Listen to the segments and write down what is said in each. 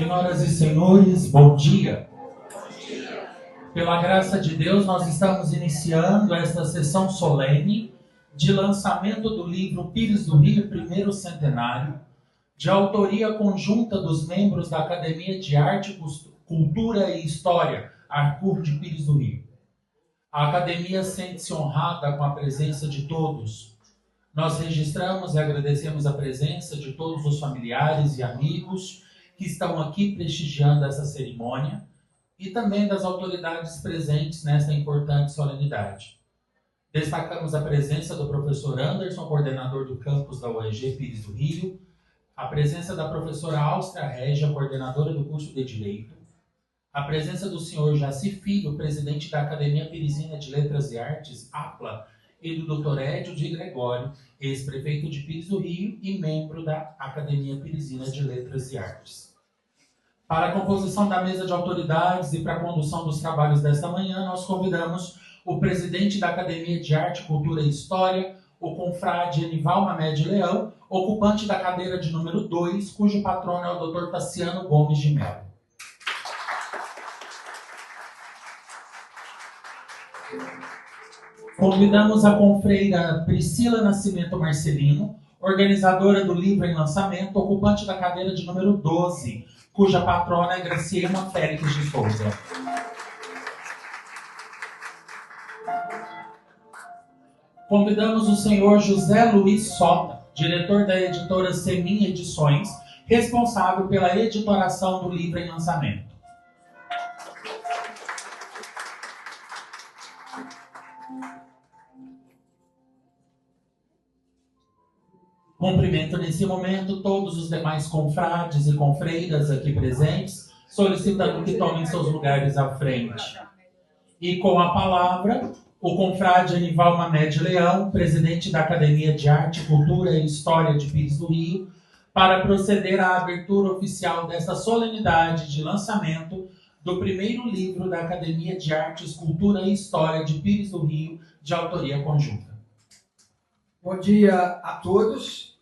Senhoras e senhores, bom dia. Pela graça de Deus, nós estamos iniciando esta sessão solene de lançamento do livro Pires do Rio, primeiro centenário, de autoria conjunta dos membros da Academia de Arte, Cultura e História, Arcur de Pires do Rio. A Academia sente-se honrada com a presença de todos. Nós registramos e agradecemos a presença de todos os familiares e amigos que estão aqui prestigiando essa cerimônia e também das autoridades presentes nesta importante solenidade. Destacamos a presença do professor Anderson, coordenador do campus da UEG Pires do Rio, a presença da professora Áustria Régia, coordenadora do curso de Direito, a presença do senhor Jaci Filho, presidente da Academia Pirizina de Letras e Artes, APLA, e do Dr. Edio de Gregório, ex-prefeito de Pires do Rio e membro da Academia Pirizina de Letras e Artes. Para a composição da mesa de autoridades e para a condução dos trabalhos desta manhã, nós convidamos o presidente da Academia de Arte, Cultura e História, o confrade Enival Mamed Leão, ocupante da cadeira de número 2, cujo patrono é o Dr. Tassiano Gomes de Mello. Convidamos a confreira Priscila Nascimento Marcelino, organizadora do livro em lançamento, ocupante da cadeira de número 12, cuja patrona é Graciela Félix de Souza. Convidamos o senhor José Luiz Sota, diretor da editora Semin Edições, responsável pela editoração do livro em lançamento. Cumprimento nesse momento todos os demais confrades e confreiras aqui presentes, solicitando que tomem seus lugares à frente. E com a palavra, o confrade Enival Mamed Leão, presidente da Academia de Arte, Cultura e História de Pires do Rio, para proceder à abertura oficial desta solenidade de lançamento do primeiro livro da Academia de Artes, Cultura e História de Pires do Rio, de autoria conjunta. Bom dia a todos.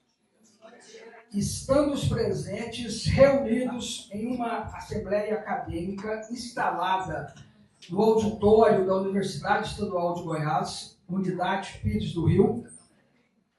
Estamos presentes, reunidos em uma assembleia acadêmica instalada no auditório da Universidade Estadual de Goiás, Unidade Pires do Rio,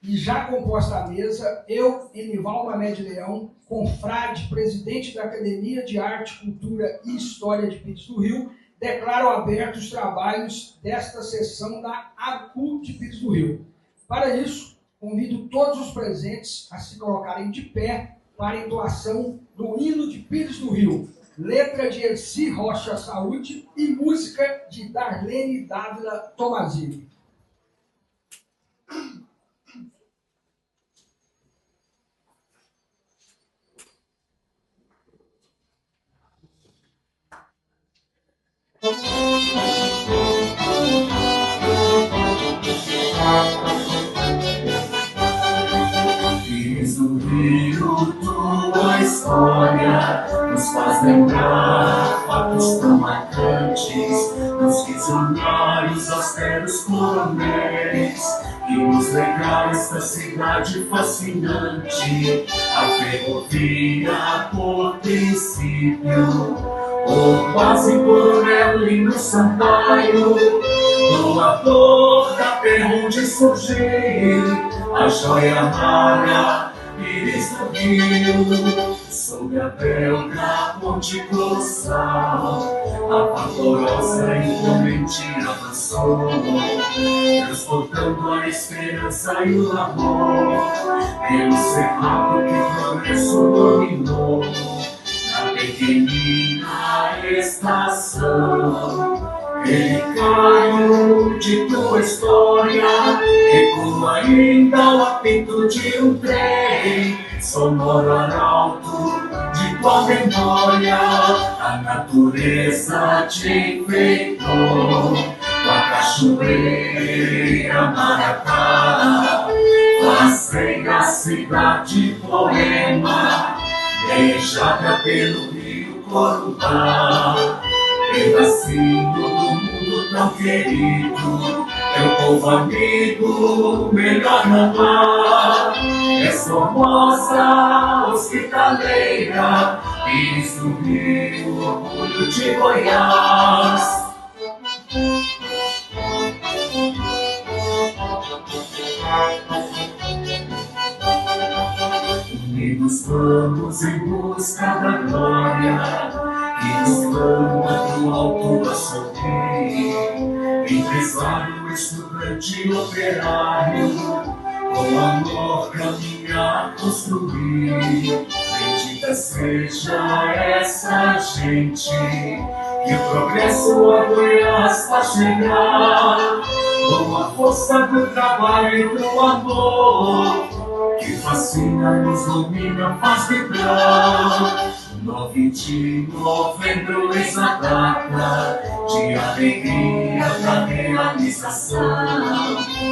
e já composta a mesa, eu, Enival Mamed Leão, confrade, presidente da Academia de Arte, Cultura e História de Pires do Rio, declaro abertos os trabalhos desta sessão da Arcur de Pires do Rio. Para isso, convido todos os presentes a se colocarem de pé para a entoação do hino de Pires do Rio, letra de Elci Rocha Saúde e música de Darlene Dávila Tomazini. Pires do Rio, tua história nos faz lembrar fatos tão marcantes dos visionários austeros coronéis que nos legam esta cidade fascinante. A ferrovia por princípio, o quase coronel Lino Sampaio, doador da terra onde surgiu a joia rara Pires do Rio. Sob a belga ponte colossal, a valorosa e imponente avançou, transportando a esperança e o amor pelo cerrado que o progresso dominou. Na pequenina estação, relicário de tua história, ecoa ainda o apito de um trem, sonoro arauto de tua memória. A natureza te enfeitou com a cachoeira Maracá, fazendo a cidade poema, beijada pelo rio Corumbá. Pedacinho do mundo tão querido, teu povo amigo, melhor não há. És formosa, hospitaleira, Pires do Rio, orgulho de Goiás. Unidos vamos em busca da glória, que nos clama do alto a sorrir. Empresário, estudante, operário, com amor caminhar, construir. Bendita seja essa gente, que o progresso a Goiás vai chegar, com a força do trabalho e do amor, que fascina, nos domina, faz vibrar. 9 de novembro, eis a data de alegria da realização.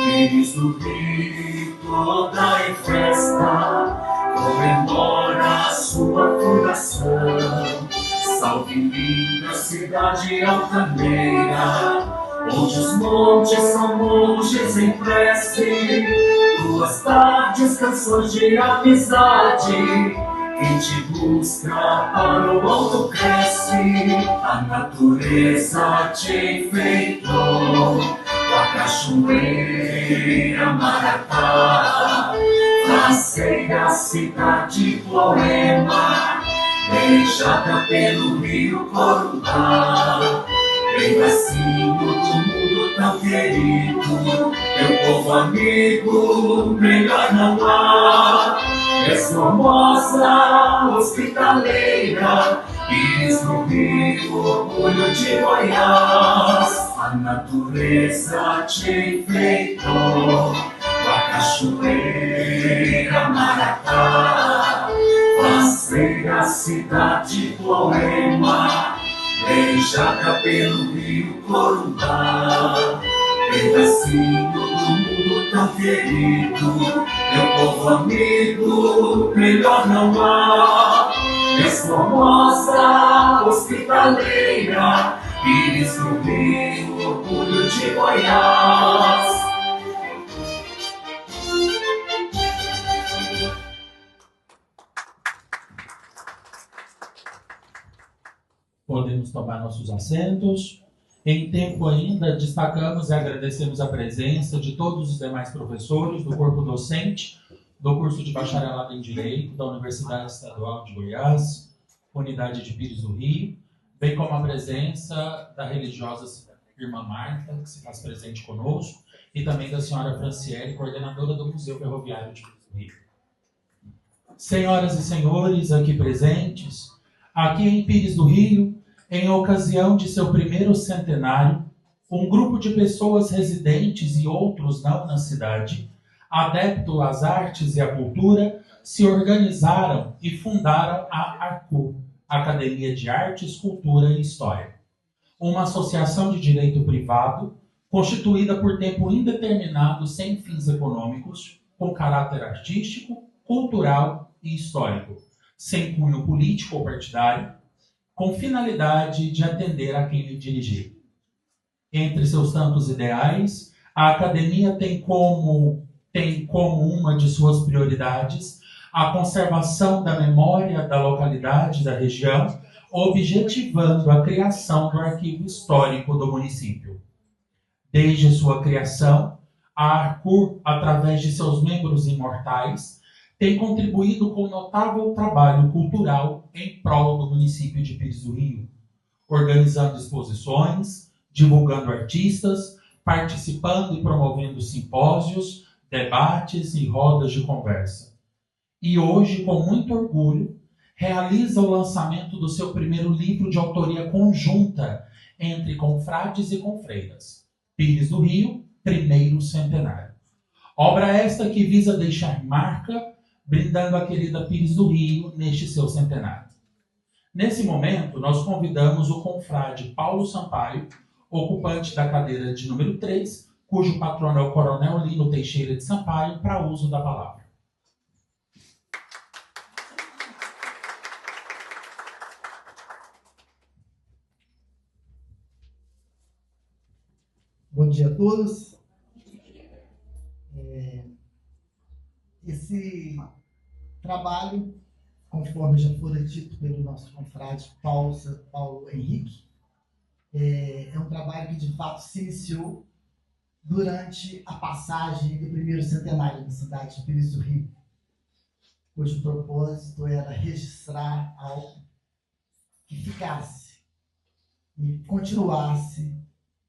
Pires do Rio, toda em festa, comemora a sua fundação. Salve linda cidade altaneira, onde os montes são monges em prece, tuas tardes, canções de amizade. Quem te busca para o alto cresce, a natureza te enfeitou. A cachoeira Maratá, faceira cidade poema, beijada pelo rio Corumbá. Pedacinho do mundo tão querido, meu povo amigo, melhor não há. És formosa, hospitaleira, Pires do Rio, orgulho de Goiás. A natureza te enfeitou, a cachoeira Maratá, faceira cidade poema, beijada pelo rio Corumbá. Pedacinho do mundo tão querido, meu povo amigo, melhor não há. És formosa, hospitaleira, Pires do Rio, orgulho de Goiás. Podemos tomar nossos assentos. Em tempo ainda, destacamos e agradecemos a presença de todos os demais professores do corpo docente do curso de bacharelado em Direito da Universidade Estadual de Goiás, Unidade de Pires do Rio, bem como a presença da religiosa irmã Marta, que se faz presente conosco, e também da senhora Franciele, coordenadora do Museu Ferroviário de Pires do Rio. Senhoras e senhores aqui presentes, aqui em Pires do Rio, em ocasião de seu primeiro centenário, um grupo de pessoas residentes e outros não na cidade, adepto às artes e à cultura, se organizaram e fundaram a ARCUR, Academia de Artes, Cultura e História, uma associação de direito privado constituída por tempo indeterminado sem fins econômicos, com caráter artístico, cultural e histórico, sem cunho político ou partidário, com finalidade de atender a quem lhe dirigir. Entre seus tantos ideais, a Academia tem como uma de suas prioridades a conservação da memória da localidade da região, objetivando a criação do arquivo histórico do município. Desde sua criação, a ARCUR, através de seus membros imortais, tem contribuído com notável trabalho cultural em prol do município de Pires do Rio, organizando exposições, divulgando artistas, participando e promovendo simpósios, debates e rodas de conversa. E hoje, com muito orgulho, realiza o lançamento do seu primeiro livro de autoria conjunta entre confrades e confreiras, Pires do Rio, Primeiro Centenário. Obra esta que visa deixar marca, brindando a querida Pires do Rio neste seu centenário. Nesse momento, nós convidamos o confrade Paulo Sampaio, ocupante da cadeira de número 3, cujo patrono é o Coronel Lino Teixeira de Sampaio, para uso da palavra. Bom dia a todos. Esse trabalho, forma já fora dito pelo nosso confrade Paulo Henrique, é um trabalho que de fato se iniciou durante a passagem do primeiro centenário da cidade de Pires do Rio, cujo propósito era registrar algo que ficasse e continuasse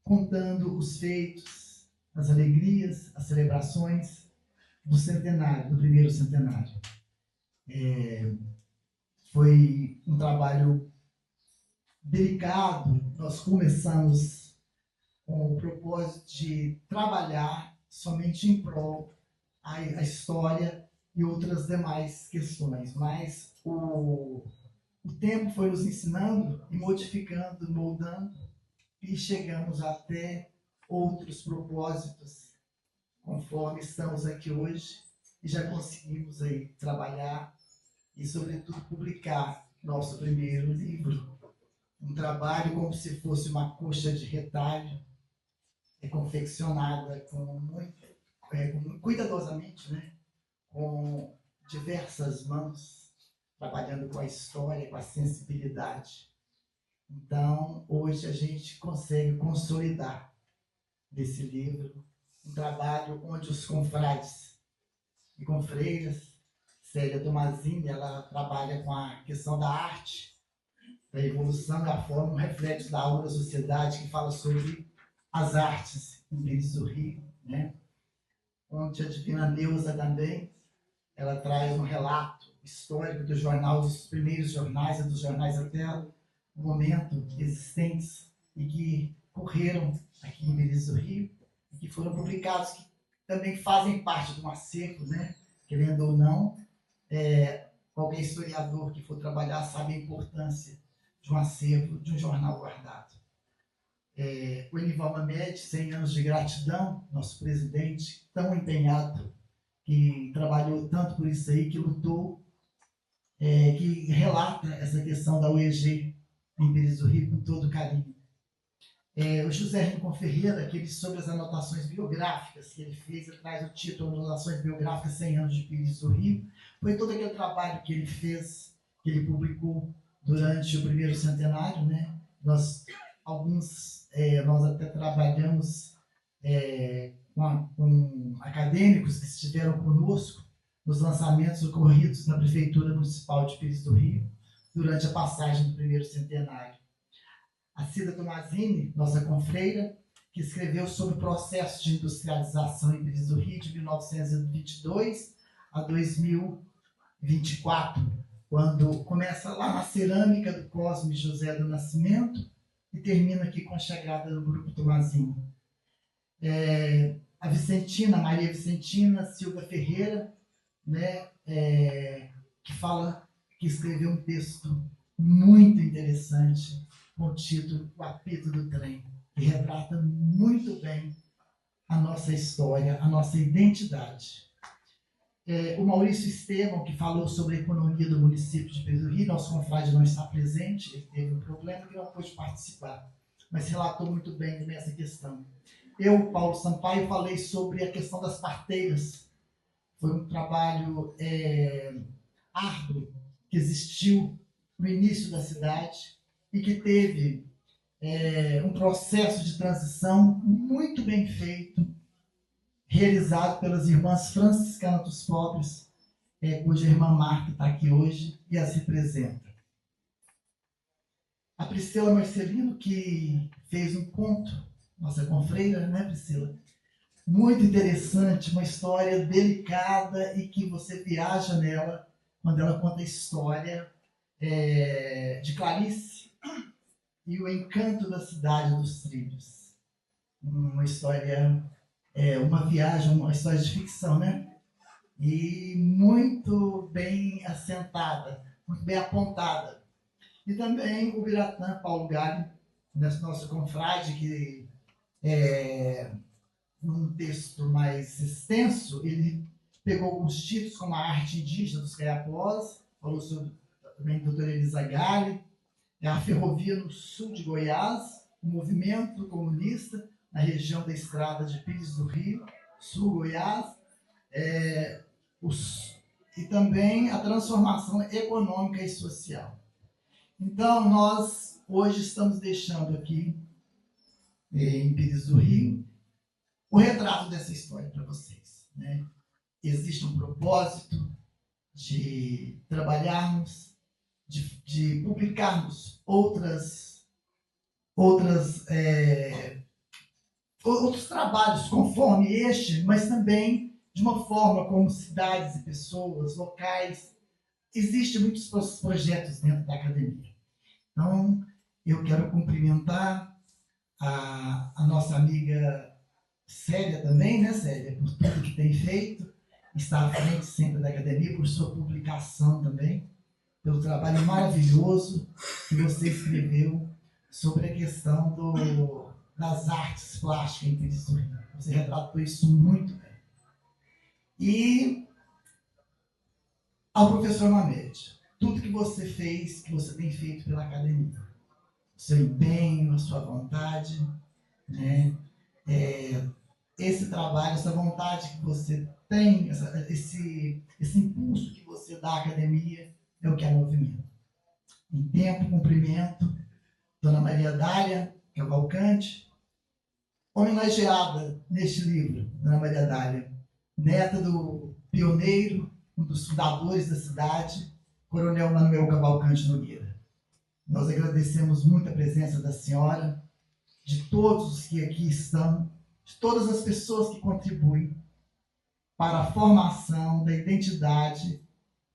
contando os feitos, as alegrias, as celebrações do centenário, do primeiro centenário. Foi um trabalho delicado. Nós começamos com o propósito de trabalhar somente em prol a história e outras demais questões, mas o tempo foi nos ensinando e modificando, moldando, e chegamos até outros propósitos, conforme estamos aqui hoje, e já conseguimos aí trabalhar e, sobretudo, publicar nosso primeiro livro. Um trabalho como se fosse uma coxa de retalho, confeccionada cuidadosamente, né? Com diversas mãos, trabalhando com a história, com a sensibilidade. Então, hoje a gente consegue consolidar desse livro um trabalho onde os confrades e confreiras, Célia Tomazini, ela trabalha com a questão da arte, da evolução da forma, um reflexo da alma da sociedade, que fala sobre as artes em Pires do Rio, né? Onde a divina Neuza também, ela traz um relato histórico do jornal, dos primeiros jornais, e dos jornais até o momento existentes e que correram aqui em Pires do Rio e que foram publicados, que também fazem parte de um acervo, né? Querendo ou não, qualquer historiador que for trabalhar sabe a importância de um acervo, de um jornal guardado. O Enival Mamed, 100 anos de gratidão, nosso presidente, tão empenhado, que trabalhou tanto por isso aí, que lutou, que relata essa questão da UEG em Pires do Rio com todo carinho. O José Rincon Ferreira, que ele, sobre as anotações biográficas que ele fez, ele traz o título Anotações Biográficas 100 anos de Pires do Rio. Foi todo aquele trabalho que ele fez, que ele publicou durante o primeiro centenário, né? Nós até trabalhamos com acadêmicos que estiveram conosco nos lançamentos ocorridos na Prefeitura Municipal de Pires do Rio durante a passagem do primeiro centenário. A Cida Tomazini, nossa confreira, que escreveu sobre o processo de industrialização em Pires do Rio de 1922 a 2024, quando começa lá na cerâmica do Cosme José do Nascimento e termina aqui com a chegada do Grupo Tomazini. A Vicentina, Maria Vicentina Silva Ferreira, né, que escreveu um texto muito interessante com o título O Apito do Trem, que retrata muito bem a nossa história, a nossa identidade. O Maurício Estevão, que falou sobre a economia do município de Pires do Rio, nosso confrade não está presente, ele teve um problema que não pôde participar, mas relatou muito bem nessa questão. Eu, Paulo Sampaio, falei sobre a questão das parteiras. Foi um trabalho árduo que existiu no início da cidade e que teve um processo de transição muito bem feito, realizado pelas irmãs franciscanas dos pobres, cuja irmã Marta está aqui hoje e as representa. A Priscila Marcelino, que fez um conto, nossa confreira, né, Priscila? Muito interessante, uma história delicada e que você viaja nela quando ela conta a história de Clarice e o encanto da cidade dos trilhos. Uma história, uma viagem, uma história de ficção, né? E muito bem assentada, muito bem apontada. E também o Biratã Paulo Galho, nosso confrade, que num texto mais extenso, ele pegou alguns títulos como a arte indígena dos Caiapós, falou sobre também a doutora Elisa Gale, a ferrovia no sul de Goiás, o movimento comunista na região da estrada de Pires do Sul Goiás, e também a transformação econômica e social. Então, nós hoje estamos deixando aqui, em Pires do Rio, o retrato dessa história para vocês, né? Existe um propósito de trabalharmos, de publicarmos outros trabalhos conforme este, mas também de uma forma como cidades e pessoas, locais. Existem muitos projetos dentro da academia. Então, eu quero cumprimentar a nossa amiga Célia também, né, Célia, por tudo que tem feito, está à frente sempre da academia, por sua publicação também, pelo trabalho maravilhoso que você escreveu sobre a questão das artes plásticas em Pires do Rio. Você retratou isso muito bem. E ao professor Mamed, tudo que você fez, que você tem feito pela academia, o seu empenho, a sua vontade, né? Esse trabalho, essa vontade que você tem, esse impulso que você dá à academia, é o que é movimento. Em tempo, cumprimento, Dona Maria Dália Cavalcante, homenageada neste livro, Dona Maria Dália, neta do pioneiro, um dos fundadores da cidade, Coronel Manuel Cavalcante Nogueira. Nós agradecemos muito a presença da senhora, de todos os que aqui estão, de todas as pessoas que contribuem para a formação da identidade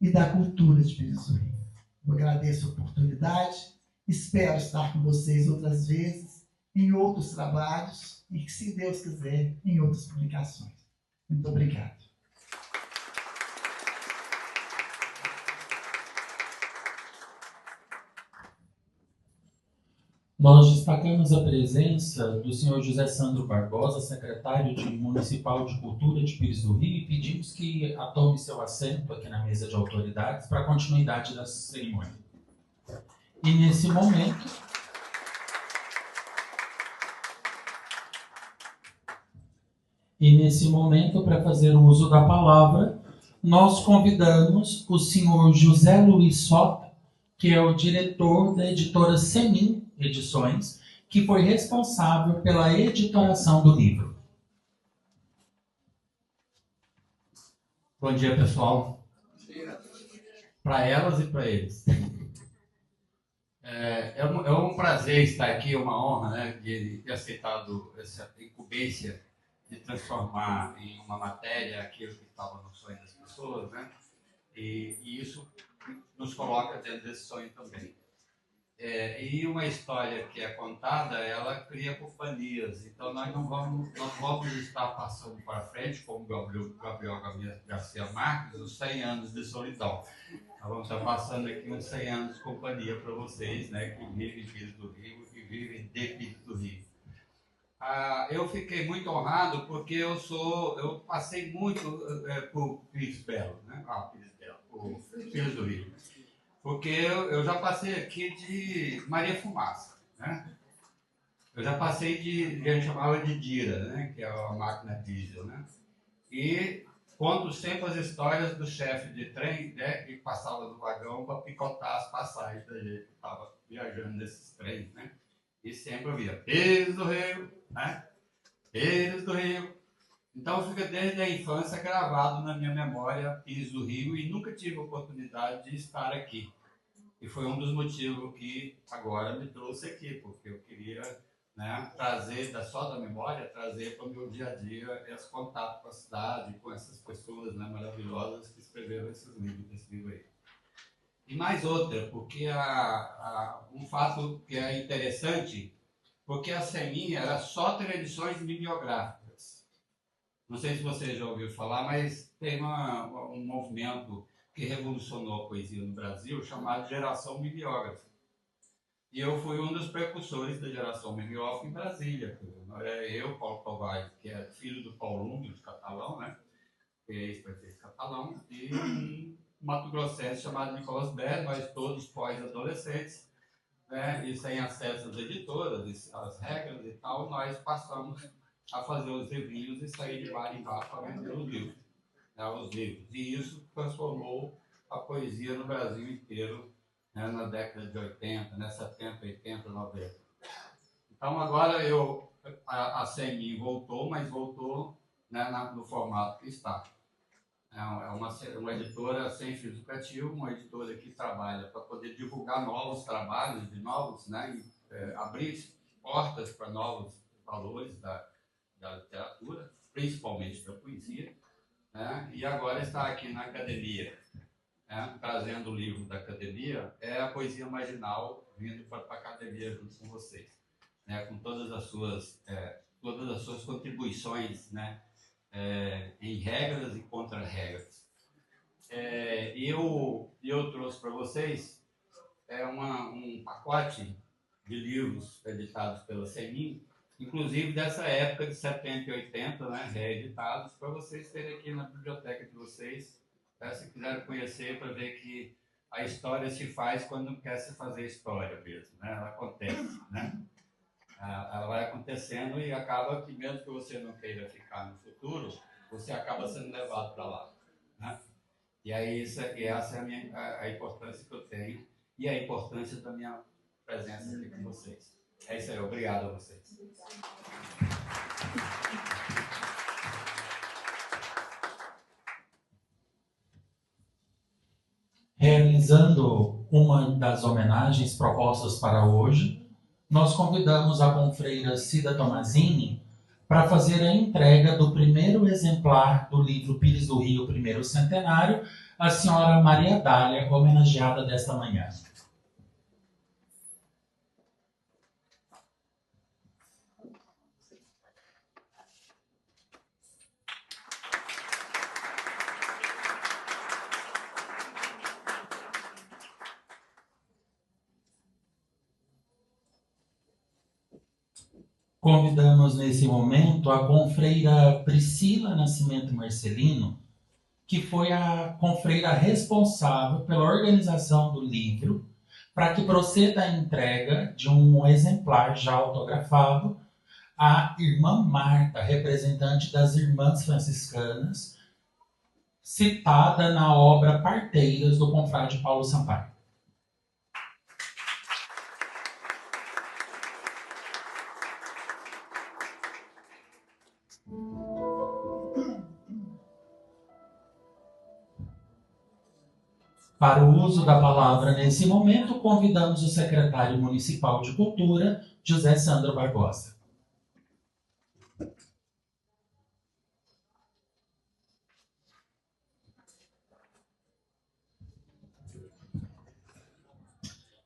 e da cultura de Pires do Rio. Eu agradeço a oportunidade, espero estar com vocês outras vezes, em outros trabalhos e, se Deus quiser, em outras publicações. Muito obrigado. Nós destacamos a presença do senhor José Sandro Barbosa, secretário Municipal de Cultura de Pires do Rio, e pedimos que tome seu assento aqui na mesa de autoridades para a continuidade da cerimônia. E nesse momento, para fazer o uso da palavra, nós convidamos o senhor José Luiz Sota, que é o diretor da editora Semin Edições, que foi responsável pela editoração do livro. Bom dia, pessoal. Para elas e para eles. É um prazer estar aqui, uma honra, né, de ter aceitado essa incumbência de transformar em uma matéria aquilo que estava no sonho das pessoas, né? E isso nos coloca dentro desse sonho também. E uma história que é contada, ela cria epifanias. Então nós não vamos estar passando para frente, como Gabriel Garcia Marques, os 100 anos de solidão. Nós vamos estar passando aqui uns 100 anos de companhia para vocês, né, que vivem em Pires do Rio e vivem de Pires do Rio. Eu fiquei muito honrado porque eu passei muito por Pires Belo, né? Por Pires do Rio. Porque eu já passei aqui de Maria Fumaça, né? Eu já passei que a gente chamava de Dira, né? Que é a máquina diesel, né? E conto sempre as histórias do chefe de trem, né? Que passava no vagão para picotar as passagens da gente que estava viajando nesses trens, né? E sempre eu via Pires do Rio, né? Pires do Rio. Então fica desde a infância gravado na minha memória Pires do Rio e nunca tive a oportunidade de estar aqui. E foi um dos motivos que agora me trouxe aqui, porque eu queria, né, trazer só da memória, trazer para o meu dia a dia esse contato com a cidade, com essas pessoas, né, maravilhosas que escreveram esse livro aí. E mais outra, porque um fato que é interessante, porque a Semin era só ter edições mimeográficas. Não sei se você já ouviu falar, mas tem um movimento que revolucionou a poesia no Brasil, chamado Geração Mimeógrafa. E eu fui um dos precursores da Geração Mimeógrafa em Brasília. Eu, Paulo Tavares, que é filho do Paulo Ungro, de Catalão, né? Que é ex-prefeito Catalão, e um mato-grossense chamado Nicolas Berg, nós todos pós-adolescentes, né? E sem acesso às editoras, às regras e tal, nós passamos a fazer os livrinhos e sair de bar em bar para vender os livros. aos livros. E isso transformou a poesia no Brasil inteiro, né, na década de 80, né, 70, 80, 90. Então agora a CMI voltou, mas voltou, né, no formato que está. É uma editora sem fins lucrativos, uma editora que trabalha para poder divulgar novos trabalhos, né, abrir portas para novos valores da literatura, principalmente da poesia, né, e agora está aqui na academia, né, trazendo o livro da academia, é a poesia marginal vindo para a academia junto com vocês, né, com todas as suas contribuições, né, em regras e contra-regras. Eu trouxe para vocês um pacote de livros editados pela CEMIN, inclusive dessa época de 70 e 80, né, reeditados, para vocês terem aqui na biblioteca de vocês, se quiserem conhecer, para ver que a história se faz quando quer se fazer história mesmo, né? Ela acontece, né? Ela vai acontecendo e acaba que, mesmo que você não queira ficar no futuro, você acaba sendo levado para lá, né? E aí essa é a importância que eu tenho e a importância da minha presença aqui com vocês. É isso aí, obrigado a vocês. Realizando uma das homenagens propostas para hoje, nós convidamos a confreira Cida Tomazini para fazer a entrega do primeiro exemplar do livro Pires do Rio, Primeiro Centenário, à senhora Maria Dália, homenageada desta manhã. Convidamos nesse momento a confreira Priscila Nascimento Marcelino, que foi a confreira responsável pela organização do livro, para que proceda a entrega de um exemplar já autografado à irmã Marta, representante das Irmãs Franciscanas, citada na obra Parteiras, do confrade Paulo Sampaio. Para o uso da palavra nesse momento, convidamos o secretário municipal de Cultura, José Sandro Barbosa.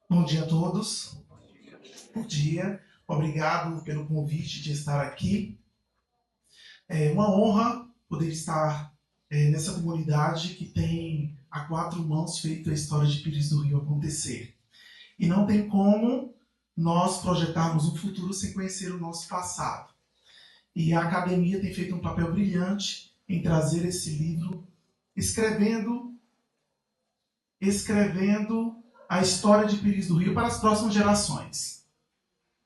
Bom dia a todos. Bom dia. Obrigado pelo convite de estar aqui. É uma honra poder estar nessa comunidade que tem a 4 mãos feito a história de Pires do Rio acontecer. E não tem como nós projetarmos um futuro sem conhecer o nosso passado. E a academia tem feito um papel brilhante em trazer esse livro, escrevendo a história de Pires do Rio para as próximas gerações.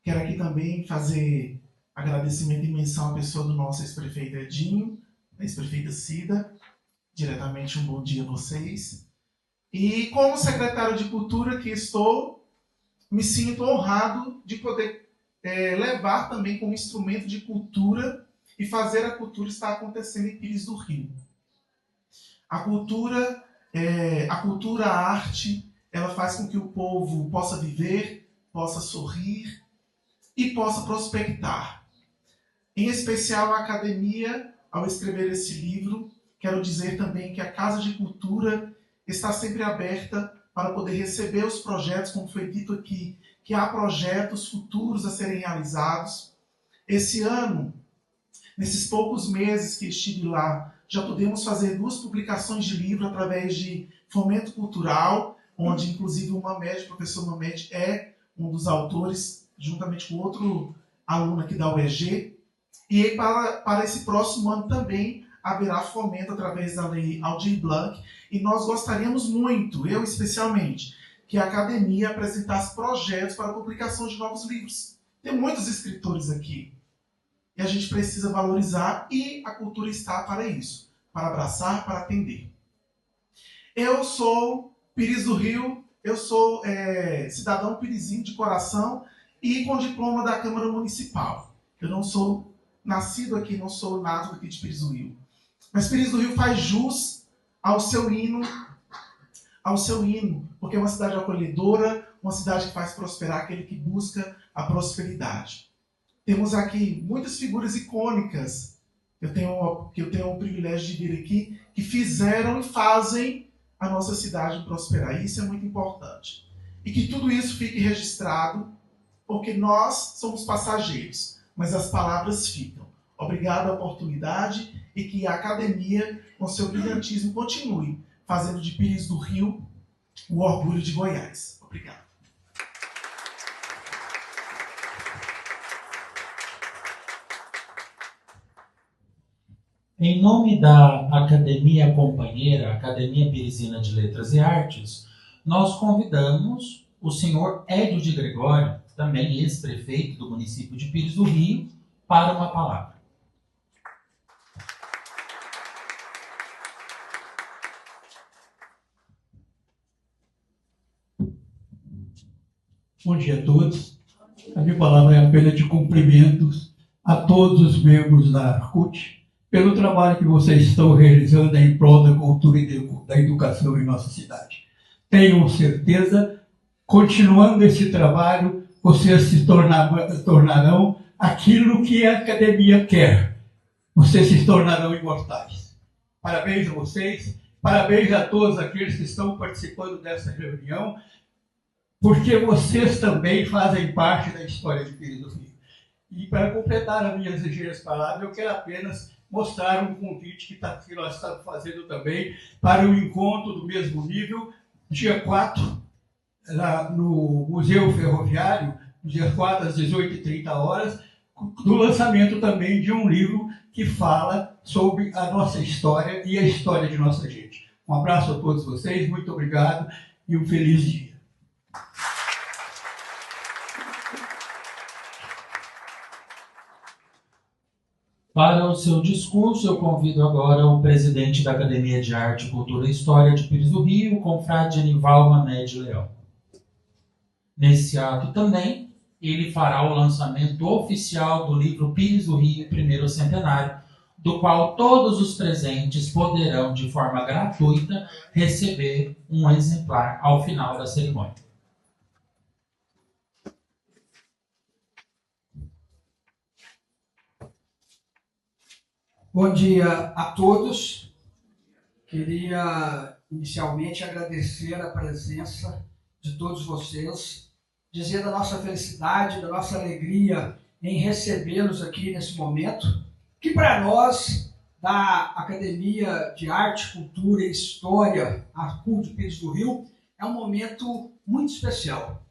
Quero aqui também fazer agradecimento e menção à pessoa do nosso ex-prefeito Edinho, da ex-prefeita Cida. Diretamente um bom dia a vocês. E como secretário de Cultura que estou, me sinto honrado de poder levar também como instrumento de cultura e fazer a cultura estar acontecendo em Pires do Rio. A cultura, a arte, ela faz com que o povo possa viver, possa sorrir e possa prospectar. Em especial a academia, ao escrever esse livro, quero dizer também que a Casa de Cultura está sempre aberta para poder receber os projetos, como foi dito aqui, que há projetos futuros a serem realizados. Esse ano, nesses poucos meses que estive lá, já podemos fazer 2 publicações de livro através de fomento cultural, onde inclusive o professor Mamed é um dos autores, juntamente com outro aluno aqui da UEG. E para esse próximo ano também haverá fomento através da lei Aldir Blanc, e nós gostaríamos muito, eu especialmente, que a academia apresentasse projetos para a publicação de novos livros. Tem muitos escritores aqui, e a gente precisa valorizar, e a cultura está para isso, para abraçar, para atender. Eu sou Pires do Rio, eu sou cidadão pirizinho de coração e com diploma da Câmara Municipal. Eu não sou nascido aqui, não sou nato aqui de Pires do Rio. Mas Pires do Rio faz jus ao seu hino, porque é uma cidade acolhedora, uma cidade que faz prosperar aquele que busca a prosperidade. Temos aqui muitas figuras icônicas que eu tenho o privilégio de vir aqui, que fizeram e fazem a nossa cidade prosperar. E isso é muito importante. E que tudo isso fique registrado, porque nós somos passageiros, mas as palavras ficam. Obrigado a oportunidade e que a academia, com seu brilhantismo, continue fazendo de Pires do Rio o orgulho de Goiás. Obrigado. Em nome da Academia Companheira, Academia Pirizina de Letras e Artes, nós convidamos o senhor Édio de Gregório, também ex-prefeito do município de Pires do Rio, para uma palavra. Bom dia a todos. A minha palavra é apenas de cumprimentos a todos os membros da ARCUT pelo trabalho que vocês estão realizando em prol da cultura e da educação em nossa cidade. Tenham certeza, continuando esse trabalho, vocês se tornarão aquilo que a academia quer. Vocês se tornarão imortais. Parabéns a vocês, parabéns a todos aqueles que estão participando dessa reunião, porque vocês também fazem parte da história de Pires do Rio. E para completar as minhas ligeiras palavras, eu quero apenas mostrar um convite que nós estamos fazendo também para o encontro do mesmo nível, dia 4, lá no Museu Ferroviário, dia 4 às 18h30, do lançamento também de um livro que fala sobre a nossa história e a história de nossa gente. Um abraço a todos vocês, muito obrigado e um feliz dia. Para o seu discurso, eu convido agora o presidente da Academia de Arte, Cultura e História de Pires do Rio, o confrade Anival Mané de Leão. Nesse ato também, ele fará o lançamento oficial do livro Pires do Rio, Primeiro Centenário, do qual todos os presentes poderão, de forma gratuita, receber um exemplar ao final da cerimônia. Bom dia a todos. Queria inicialmente agradecer a presença de todos vocês, dizer da nossa felicidade, da nossa alegria em recebê-los aqui nesse momento, que para nós, da Academia de Arte, Cultura e História, a CUT de Pires do Rio, é um momento muito especial.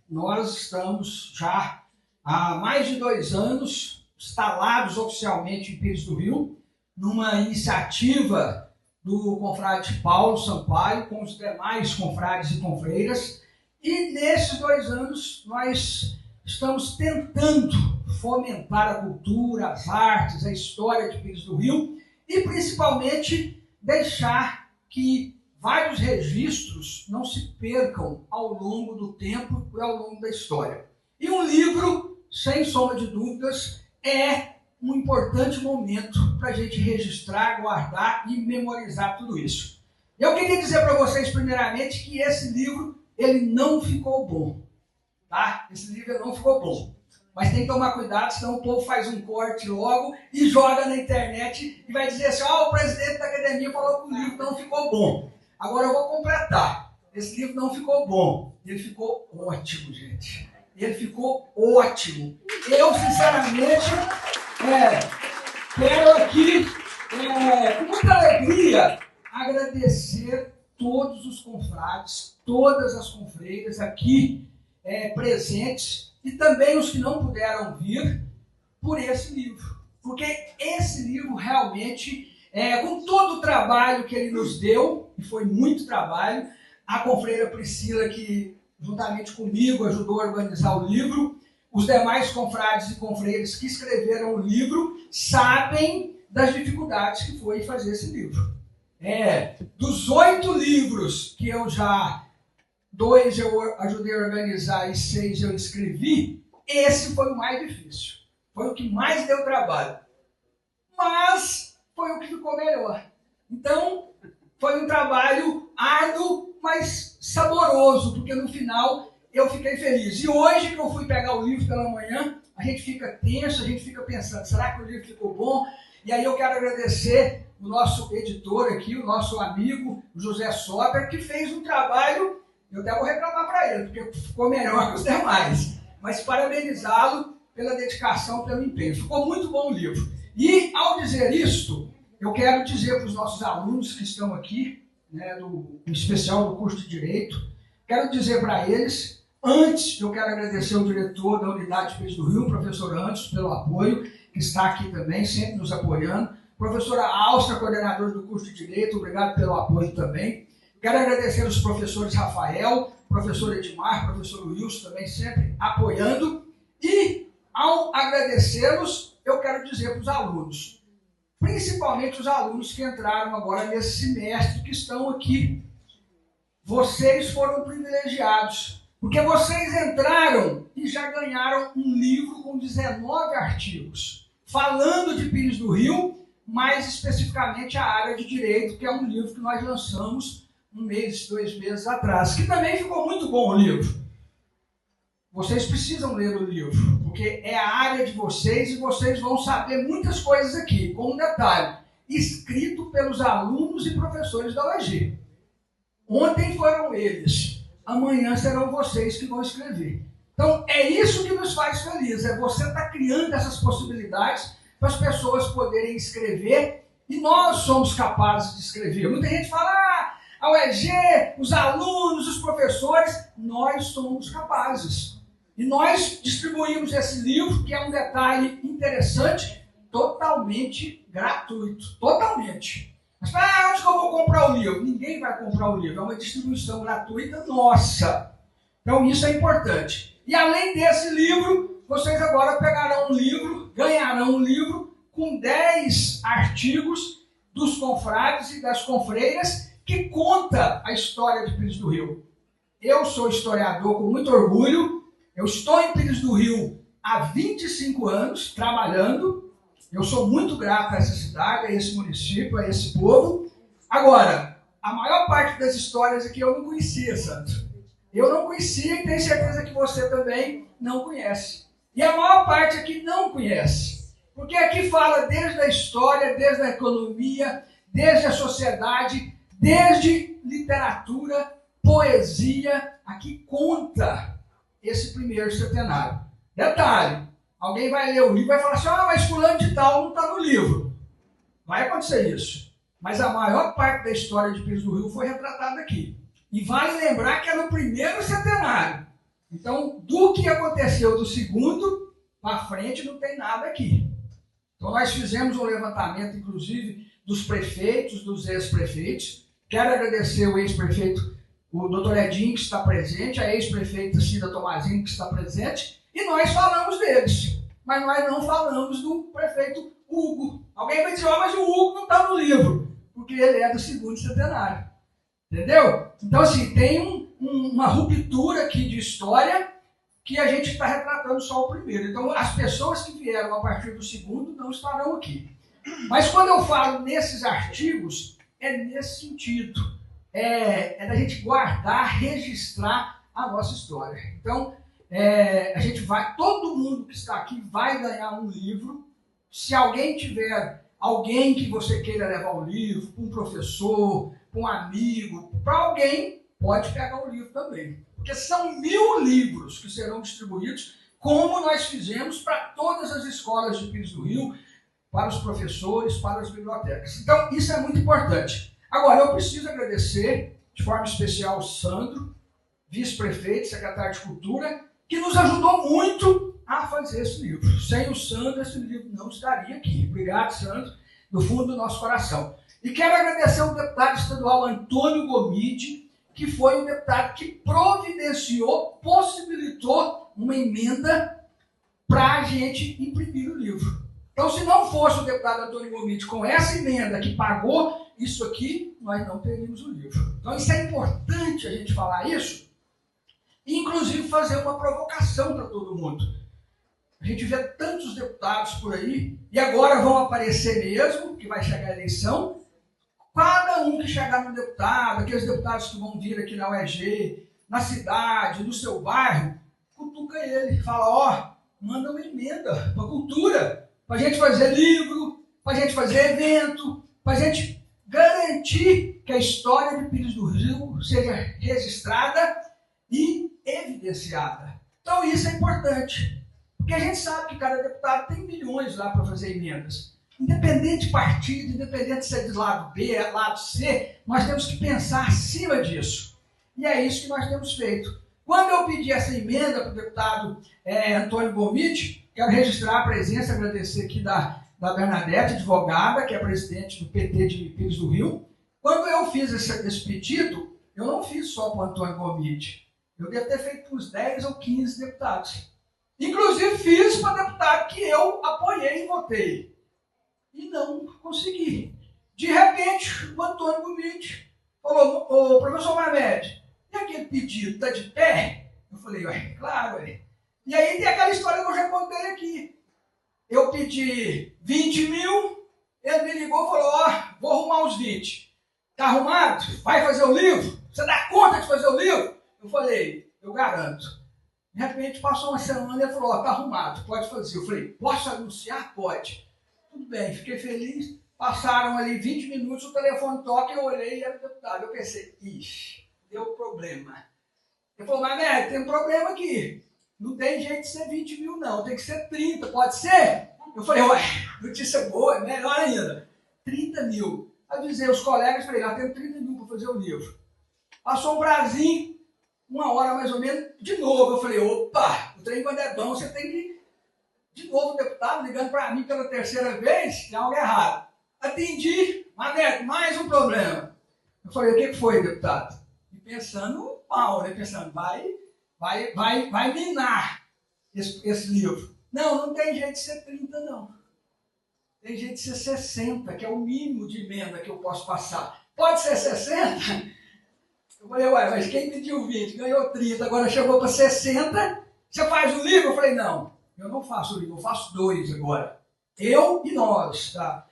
Nós estamos já há mais de 2 anos instalados oficialmente em Pires do Rio, numa iniciativa do confrade Paulo Sampaio, com os demais confrades e confreiras, e nesses 2 anos nós estamos tentando fomentar a cultura, as artes, a história de Pires do Rio, e principalmente deixar que vários registros não se percam ao longo do tempo e ao longo da história. E um livro, sem sombra de dúvidas, é um importante momento para a gente registrar, guardar e memorizar tudo isso. Eu queria dizer para vocês, primeiramente, que esse livro ele não ficou bom. Tá? Esse livro não ficou bom. Mas tem que tomar cuidado, senão o povo faz um corte logo e joga na internet e vai dizer assim, o presidente da academia falou que o livro não ficou bom. Agora eu vou completar. Esse livro não ficou bom. Ele ficou ótimo, gente. Ele ficou ótimo. Eu, sinceramente, quero aqui, com muita alegria, agradecer todos os confrades, todas as confreiras aqui presentes e também os que não puderam vir por esse livro. Porque esse livro realmente, com todo o trabalho que ele nos deu, e foi muito trabalho, a confreira Priscila, que juntamente comigo ajudou a organizar o livro, os demais confrades e confreiras que escreveram o livro sabem das dificuldades que foi fazer esse livro. Dos 8 livros que eu já... 2 eu ajudei a organizar e 6 eu escrevi, esse foi o mais difícil. Foi o que mais deu trabalho. Mas foi o que ficou melhor. Então, foi um trabalho árduo, mas saboroso, porque no final eu fiquei feliz. E hoje que eu fui pegar o livro pela manhã, a gente fica tenso, a gente fica pensando, será que o livro ficou bom? E aí eu quero agradecer o nosso editor aqui, o nosso amigo José Soter, que fez um trabalho, eu até vou reclamar para ele, porque ficou melhor que os demais. Mas parabenizá-lo pela dedicação, pelo empenho. Ficou muito bom o livro. E ao dizer isto, eu quero dizer para os nossos alunos que estão aqui, né, em especial do curso de Direito, quero dizer para eles, antes eu quero agradecer ao diretor da Unidade de Pires do Rio, o professor Anderson, pelo apoio, que está aqui também, sempre nos apoiando. Professora Áustria, coordenadora do curso de Direito, obrigado pelo apoio também. Quero agradecer aos professores Rafael, professor Edmar, professor Wilson, também sempre apoiando. E, ao agradecê-los, eu quero dizer para os alunos, principalmente os alunos que entraram agora nesse semestre, que estão aqui. Vocês foram privilegiados, porque vocês entraram e já ganharam um livro com 19 artigos, falando de Pires do Rio, mais especificamente a área de Direito, que é um livro que nós lançamos 1 mês, 2 meses atrás, que também ficou muito bom o livro. Vocês precisam ler o livro, porque é a área de vocês e vocês vão saber muitas coisas aqui, com um detalhe, escrito pelos alunos e professores da UEG. Ontem foram eles, amanhã serão vocês que vão escrever. Então, é isso que nos faz felizes, é você estar criando essas possibilidades para as pessoas poderem escrever, e nós somos capazes de escrever. Muita gente fala, a UEG, os alunos, os professores, nós somos capazes. E nós distribuímos esse livro, que é um detalhe interessante, totalmente gratuito. Totalmente. Mas onde que eu vou comprar o livro? Ninguém vai comprar o livro, é uma distribuição gratuita nossa. Então isso é importante. E além desse livro, vocês agora pegarão um livro, ganharão um livro com 10 artigos dos confrades e das confreiras que conta a história de Pires do Rio. Eu sou historiador com muito orgulho, eu estou em Pires do Rio há 25 anos trabalhando, eu sou muito grato a essa cidade, a esse município, a esse povo. Agora, a maior parte das histórias aqui eu não conhecia, Santo. Eu não conhecia e tenho certeza que você também não conhece. E a maior parte aqui não conhece. Porque aqui fala desde a história, desde a economia, desde a sociedade, desde literatura, poesia. Aqui conta esse primeiro centenário. Detalhe, alguém vai ler o livro e vai falar assim, mas fulano de tal não está no livro. Vai acontecer isso. Mas a maior parte da história de Pires do Rio foi retratada aqui. E vale lembrar que é no primeiro centenário. Então, do que aconteceu do segundo para frente, não tem nada aqui. Então, nós fizemos um levantamento, inclusive, dos prefeitos, dos ex-prefeitos. Quero agradecer o ex-prefeito, o doutor Edinho, que está presente, a ex-prefeita Cida Tomazini, que está presente, e nós falamos deles. Mas nós não falamos do prefeito Hugo. Alguém vai dizer, mas o Hugo não está no livro, porque ele é do segundo centenário. Entendeu? Então, assim, tem uma ruptura aqui de história que a gente está retratando só o primeiro. Então, as pessoas que vieram a partir do segundo não estarão aqui. Mas quando eu falo nesses artigos, é nesse sentido. É da gente guardar, registrar a nossa história. Então, a gente vai, todo mundo que está aqui vai ganhar um livro. Se alguém tiver alguém que você queira levar o livro, para um professor, para um amigo, para alguém, pode pegar o livro também. Porque são 1000 livros que serão distribuídos, como nós fizemos para todas as escolas de Pires do Rio, para os professores, para as bibliotecas. Então, isso é muito importante. Agora, eu preciso agradecer, de forma especial, o Sandro, vice-prefeito, secretário de Cultura, que nos ajudou muito a fazer esse livro. Sem o Sandro, esse livro não estaria aqui. Obrigado, Sandro, do fundo do nosso coração. E quero agradecer ao deputado estadual Antônio Gomide, que foi o deputado que providenciou, possibilitou uma emenda para a gente imprimir o livro. Então, se não fosse o deputado Antônio Gomide com essa emenda que pagou isso aqui, nós não teríamos o livro. Então, isso é importante a gente falar isso, e inclusive fazer uma provocação para todo mundo. A gente vê tantos deputados por aí, e agora vão aparecer mesmo, que vai chegar a eleição. Cada um que chegar no deputado, aqueles deputados que vão vir aqui na UEG, na cidade, no seu bairro, cutuca ele, fala, ó, manda uma emenda para a cultura, para a gente fazer livro, para a gente fazer evento, para a gente garantir que a história de Pires do Rio seja registrada e evidenciada. Então isso é importante, porque a gente sabe que cada deputado tem milhões lá para fazer emendas. Independente de partido, independente de ser de lado B, lado C, nós temos que pensar acima disso. E é isso que nós temos feito. Quando eu pedi essa emenda para o deputado Antônio Gomide, quero registrar a presença, agradecer aqui da Bernadette, advogada, que é presidente do PT de Pires do Rio. Quando eu fiz esse pedido, eu não fiz só para o Antônio Gomide. Eu devo ter feito uns 10 ou 15 deputados. Inclusive fiz para deputado que eu apoiei e votei. E não consegui. De repente, o Antônio Gomide falou, ô professor Mamed, e aquele pedido está de pé? Eu falei, ué, claro, ué. E aí tem aquela história que eu já contei aqui. Eu pedi 20 mil, ele me ligou e falou, ó, vou arrumar os 20. Tá arrumado? Vai fazer o livro? Você dá conta de fazer o livro? Eu falei, eu garanto. De repente, passou uma semana e ele falou, ó, tá arrumado, pode fazer. Eu falei, posso anunciar? Pode. Tudo bem, fiquei feliz. Passaram ali 20 minutos, o telefone toca, eu olhei e era o deputado. Eu pensei, ixi, deu problema. Ele falou, mas né, tem um problema aqui. Não tem jeito de ser 20 mil, não. Tem que ser 30, pode ser? Eu falei, ué, notícia boa, é melhor ainda. 30 mil. Avisei os colegas, falei, nós temos 30 mil para fazer o livro. Passou um prazinho, uma hora mais ou menos, de novo. Eu falei, opa, o trem quando é bom, você tem que... De novo o deputado ligando para mim pela terceira vez, tem algo errado. Atendi, mas mais um problema. Eu falei, o que foi, deputado? E pensando mal, né? Pensando, vai minar esse livro. Não tem jeito de ser 30, não. Tem jeito de ser 60, que é o mínimo de emenda que eu posso passar. Pode ser 60? Eu falei, ué, mas quem pediu 20 ganhou 30, agora chegou para 60, você faz o livro? Eu falei, não, eu não faço o livro, eu faço 2 agora. Eu e nós, da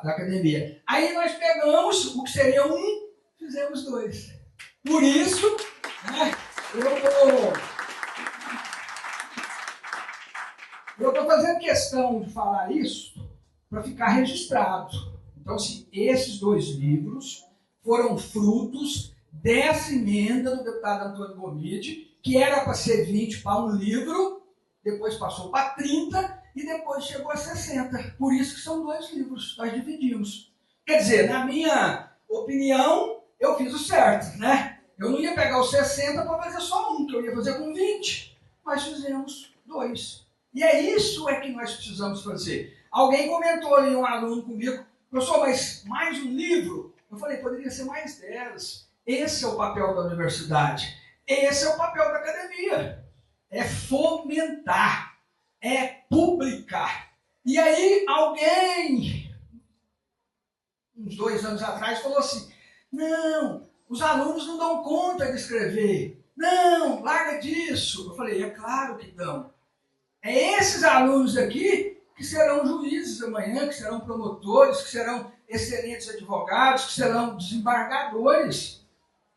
academia. Aí nós pegamos o que seria 1, fizemos 2. Por isso, né, eu estou fazendo questão de falar isso para ficar registrado. Então, assim, esses 2 livros foram frutos dessa emenda do deputado Antônio Gomide, que era para ser 20 para um livro, depois passou para 30 e depois chegou a 60. Por isso que são 2 livros, nós dividimos. Quer dizer, na minha opinião, eu fiz o certo, né? Eu não ia pegar os 60 para fazer só um, que eu ia fazer com 20. Nós fizemos 2. E é isso que nós precisamos fazer. Alguém comentou ali, um aluno comigo, professor, mas mais um livro? Eu falei, poderia ser mais 10. Esse é o papel da universidade. Esse é o papel da academia. É fomentar. É publicar. E aí alguém, uns 2 anos atrás, falou assim, não, os alunos não dão conta de escrever. Não, larga disso. Eu falei, é claro que dão. É esses alunos aqui que serão juízes amanhã, que serão promotores, que serão excelentes advogados, que serão desembargadores.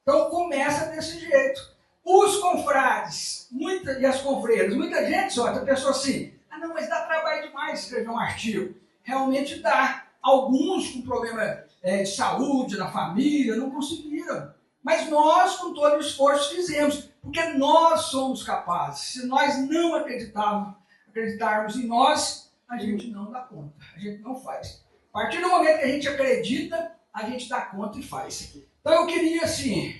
Então começa desse jeito. Os confrades e as confreiras, muita gente só pensou assim, não, mas dá trabalho demais escrever um artigo. Realmente dá. Alguns com problema de saúde, na família, não conseguiram. Mas nós, com todo o esforço, fizemos, porque nós somos capazes. Se nós não acreditarmos em nós, a gente não dá conta, a gente não faz. A partir do momento que a gente acredita, a gente dá conta e faz. Então eu queria, assim,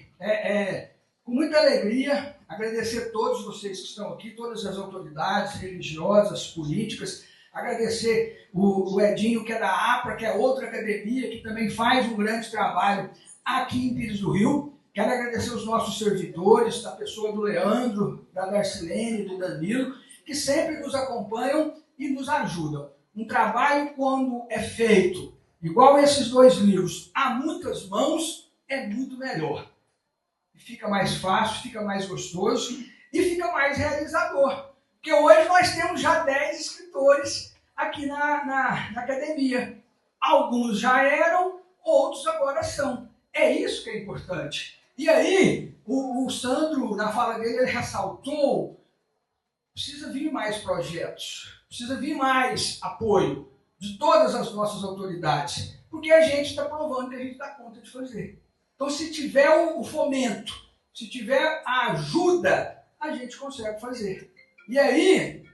com muita alegria, agradecer a todos vocês que estão aqui, todas as autoridades religiosas, políticas, agradecer o Edinho, que é da APRA, que é outra academia, que também faz um grande trabalho aqui em Pires do Rio. Quero agradecer os nossos servidores, da pessoa do Leandro, da Darcilene, do Danilo, que sempre nos acompanham e nos ajudam. Um trabalho, quando é feito, igual esses dois livros, a muitas mãos, é muito melhor. Fica mais fácil, fica mais gostoso e fica mais realizador. Porque hoje nós temos já 10 escritores aqui na academia. Alguns já eram, outros agora são. É isso que é importante. E aí, o Sandro, na fala dele, ele ressaltou, precisa vir mais projetos, precisa vir mais apoio de todas as nossas autoridades, porque a gente está provando que a gente dá conta de fazer. Então, se tiver o fomento, se tiver a ajuda, a gente consegue fazer. E aí,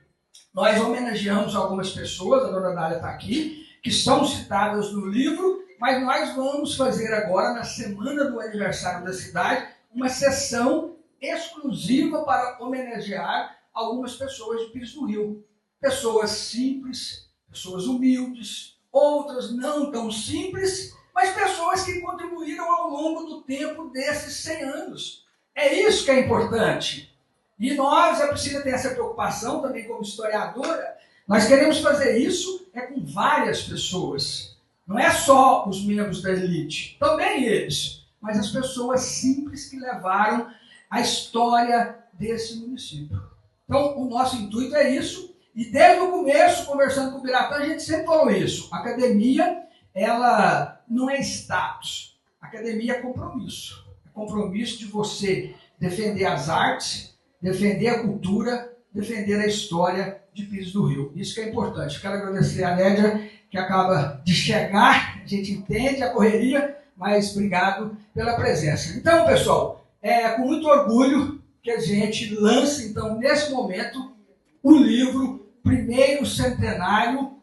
nós homenageamos algumas pessoas, a dona Dália está aqui, que são citadas no livro, mas nós vamos fazer agora, na semana do aniversário da cidade, uma sessão exclusiva para homenagear algumas pessoas de Pires do Rio. Pessoas simples, pessoas humildes, outras não tão simples, mas pessoas que contribuíram ao longo do tempo desses 100 anos. É isso que é importante. E nós, é preciso ter essa preocupação também como historiadora, nós queremos fazer isso com várias pessoas. Não é só os membros da elite, também eles, mas as pessoas simples que levaram a história desse município. Então, o nosso intuito é isso, e desde o começo, conversando com o Biratã, a gente sempre falou isso. A academia, ela não é status. A academia é compromisso. É compromisso de você defender as artes, defender a cultura, defender a história de Pires do Rio. Isso que é importante. Quero agradecer a Nédia, que acaba de chegar, a gente entende a correria, mas obrigado pela presença. Então, pessoal, é com muito orgulho que a gente lança, então, nesse momento, o livro Primeiro Centenário,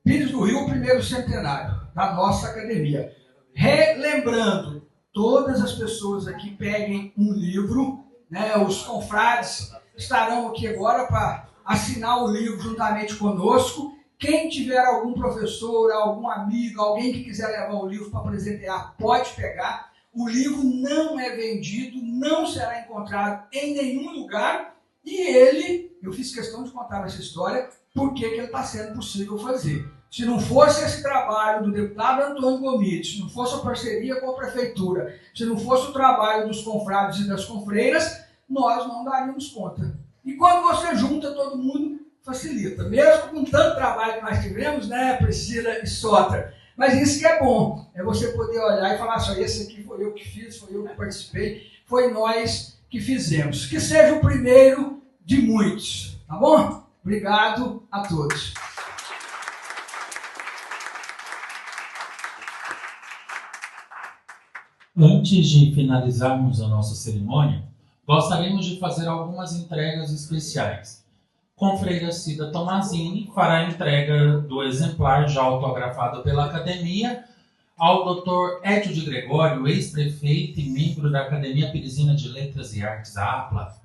Pires do Rio, Primeiro Centenário, da nossa academia. Relembrando, todas as pessoas aqui peguem um livro, né, os confrades estarão aqui agora para assinar o livro juntamente conosco. Quem tiver algum professor, algum amigo, alguém que quiser levar o livro para presentear, pode pegar. O livro não é vendido, não será encontrado em nenhum lugar. E ele, eu fiz questão de contar essa história, porque ele está sendo possível fazer. Se não fosse esse trabalho do deputado Antônio Gomide, se não fosse a parceria com a prefeitura, se não fosse o trabalho dos confrades e das confreiras, nós não daríamos conta. E quando você junta todo mundo, facilita. Mesmo com tanto trabalho que nós tivemos, né, Priscila e Sotra. Mas isso que é bom, é você poder olhar e falar só, esse aqui foi eu que fiz, foi eu que participei, foi nós que fizemos. Que seja o primeiro de muitos, tá bom? Obrigado a todos. Antes de finalizarmos a nossa cerimônia, gostaríamos de fazer algumas entregas especiais. Confreira Cida Tomazini fará a entrega do exemplar já autografado pela Academia ao Dr. Édio de Gregório, ex-prefeito e membro da Academia Piresina de Letras e Artes, a APLA.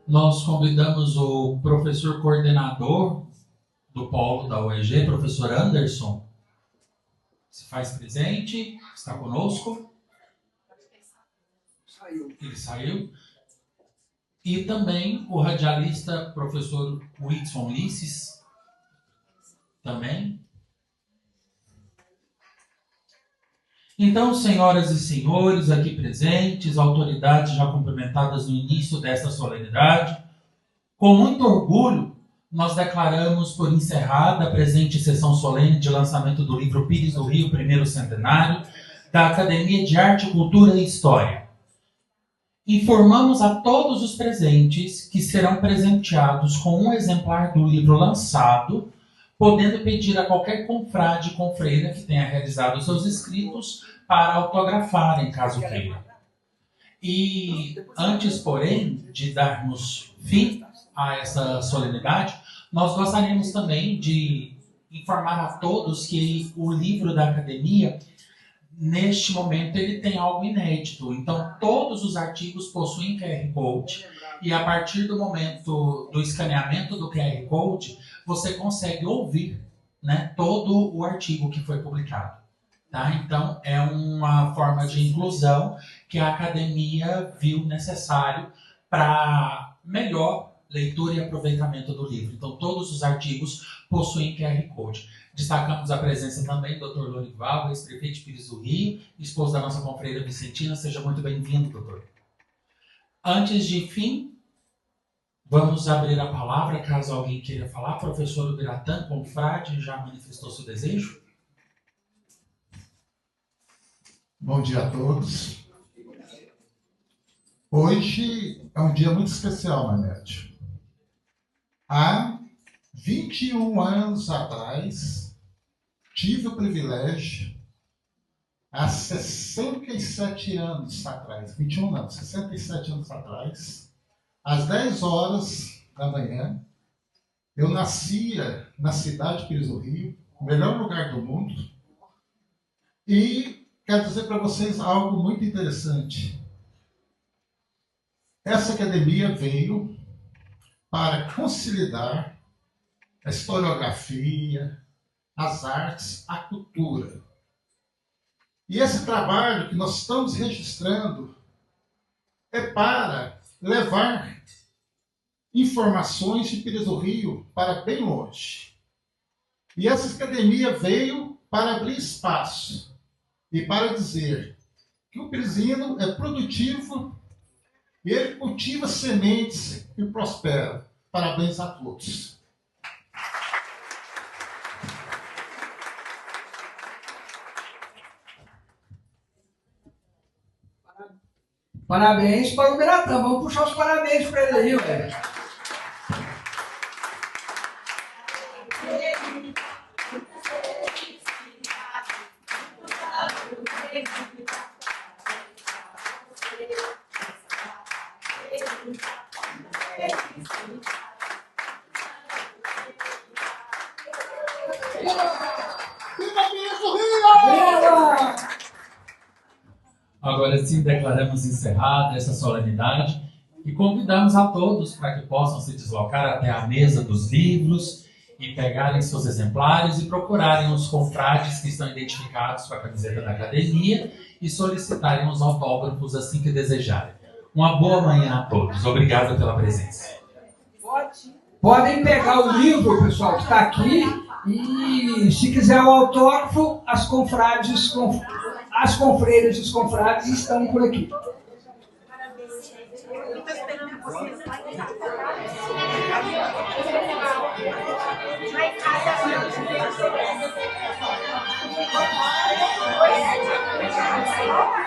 Nós convidamos o professor coordenador do polo da UEG, professor Anderson, se faz presente, está conosco. Ele saiu. E também o radialista, professor Whitson Ulisses, também. Então, senhoras e senhores aqui presentes, autoridades já cumprimentadas no início desta solenidade, com muito orgulho, nós declaramos por encerrada a presente sessão solene de lançamento do livro Pires do Rio, Primeiro Centenário, da Academia de Arte, Cultura e História. Informamos a todos os presentes que serão presenteados com um exemplar do livro lançado, podendo pedir a qualquer confrade e confreira que tenha realizado os seus escritos para autografar, em caso queira. E antes, porém, de darmos fim a essa solenidade, nós gostaríamos também de informar a todos que o livro da Academia, neste momento, ele tem algo inédito. Então, todos os artigos possuem QR Code e a partir do momento do escaneamento do QR Code, você consegue ouvir né, todo o artigo que foi publicado. Tá? Então, é uma forma de inclusão que a academia viu necessário para melhor leitura e aproveitamento do livro. Então, todos os artigos possuem QR Code. Destacamos a presença também do Dr. Lorival, ex-prefeito de Pires do Rio, esposo da nossa confreira Vicentina. Seja muito bem-vindo, doutor. Antes de fim, vamos abrir a palavra, caso alguém queira falar. Professor Ubiratã, confrade, já manifestou seu desejo? Bom dia a todos. Hoje é um dia muito especial, Manete. Há 21 anos atrás, tive o privilégio, há 67 anos atrás, 21 não, 67 anos atrás, às 10 horas da manhã, eu nascia na cidade de Pires do Rio, o melhor lugar do mundo, e quero dizer para vocês algo muito interessante. Essa academia veio para consolidar a historiografia, as artes, a cultura. E esse trabalho que nós estamos registrando é para levar informações de Pires do Rio para bem longe. E essa academia veio para abrir espaço e para dizer que o piresino é produtivo e ele cultiva sementes e prospera. Parabéns a todos. Parabéns para o Ubiratã. Vamos puxar os parabéns para ele aí, velho. Agora sim, declaramos encerrada essa solenidade e convidamos a todos para que possam se deslocar até a mesa dos livros e pegarem seus exemplares e procurarem os confrades que estão identificados com a camiseta da academia e solicitarem os autógrafos assim que desejarem. Uma boa manhã a todos. Obrigado pela presença. Podem pegar o livro, pessoal, que está aqui, e se quiser o autógrafo, as confreiras e os confrades estão por aqui. Vai,